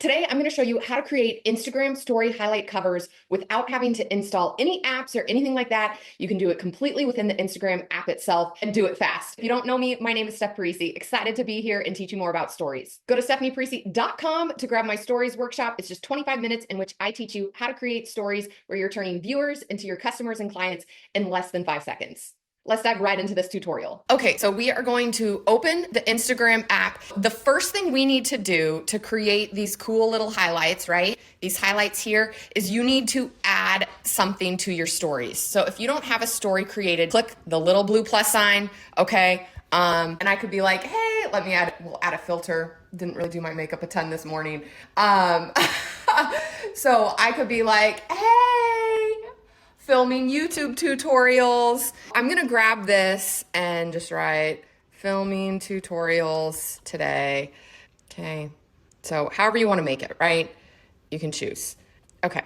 Today, I'm going to show you how to create Instagram story highlight covers without having to install any apps or anything like that. You can do it completely within the Instagram app itself and do it fast. If you don't know me, my name is Steph Parisi. Excited to be here and teach you more about stories. Go to stephanieparisi.com to grab my stories workshop. It's just 25 minutes in which I teach you how to create stories where you're turning viewers into your customers and clients in less than 5 seconds. Let's dive right into this tutorial. Okay, so we are going to open the Instagram app. The first thing we need to do to create these cool little highlights, right? These highlights here is you need to add something to your stories. So if you don't have a story created, click the little blue plus sign, okay? And I could be like, hey, we'll add a filter. Didn't really do my makeup a ton this morning. So I could be like, hey, filming YouTube tutorials. I'm gonna grab this and just write filming tutorials today. Okay, so however you wanna make it, right? You can choose. Okay.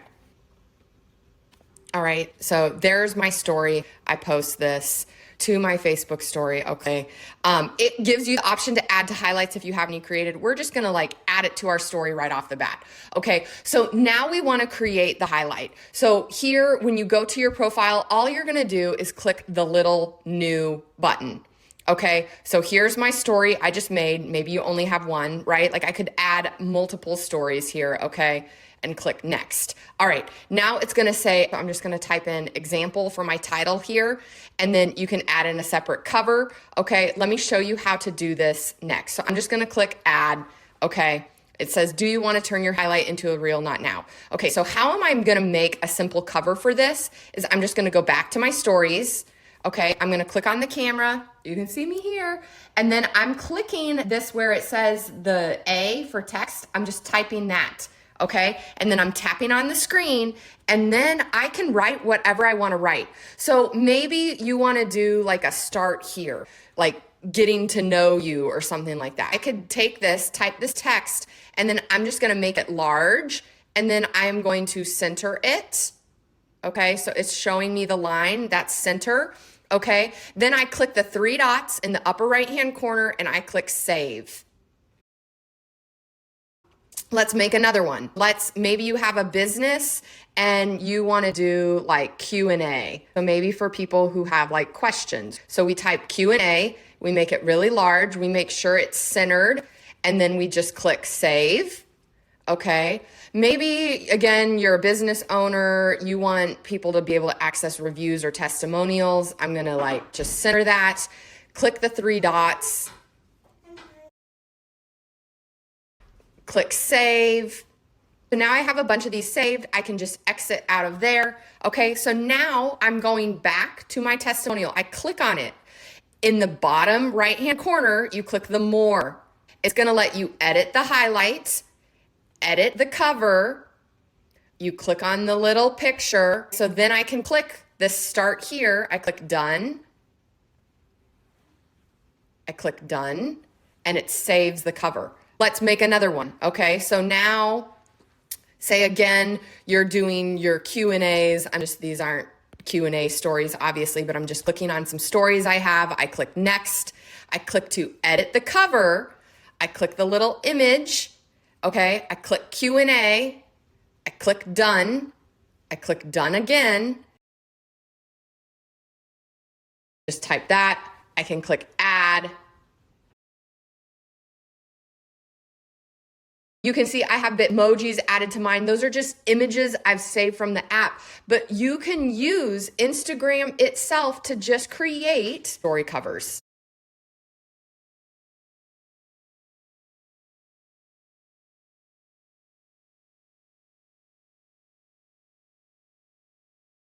All right, so there's my story. I post this to my Facebook story, okay? It gives you the option to add to highlights if you have any created. We're just gonna add it to our story right off the bat, okay? So now we wanna create the highlight. So here, when you go to your profile, all you're gonna do is click the little new button. Okay, so here's my story I just made. Maybe you only have one, right? I could add multiple stories here, okay? And click next. All right, now it's gonna say, I'm just gonna type in example for my title here, and then you can add in a separate cover. Okay, let me show you how to do this next. So I'm just gonna click add, okay? It says, do you wanna turn your highlight into a reel, not now? Okay, so how am I gonna make a simple cover for this is I'm just gonna go back to my stories. Okay, I'm gonna click on the camera. You can see me here. And then I'm clicking this where it says the A for text. I'm just typing that, okay? And then I'm tapping on the screen and then I can write whatever I wanna write. So maybe you wanna do a start here, getting to know you or something like that. I could take this, type this text, and then I'm just gonna make it large and then I'm going to center it. Okay, so it's showing me the line, that's center. Okay, then I click the 3 dots in the upper right-hand corner and I click save. Let's make another one. Maybe you have a business and you want to do Q&A. So maybe for people who have questions. So we type Q&A, we make it really large, we make sure it's centered, and then we just click save. Okay, maybe again, you're a business owner, you want people to be able to access reviews or testimonials. I'm gonna just center that, click the 3 dots, click save. So now I have a bunch of these saved. I can just exit out of there. Okay, so now I'm going back to my testimonial. I click on it. In the bottom right-hand corner, you click the more. It's gonna let you edit the highlights, edit the cover, you click on the little picture. So then I can click this start here. I click done. I click done and it saves the cover. Let's make another one. Okay, so now say again, you're doing your Q&As. These aren't Q&A stories obviously, but I'm just clicking on some stories I have. I click next. I click to edit the cover. I click the little image. Okay, I click Q&A, I click done, I click done again. Just type that, I can click add. You can see I have Bitmojis added to mine. Those are just images I've saved from the app, but you can use Instagram itself to just create story covers.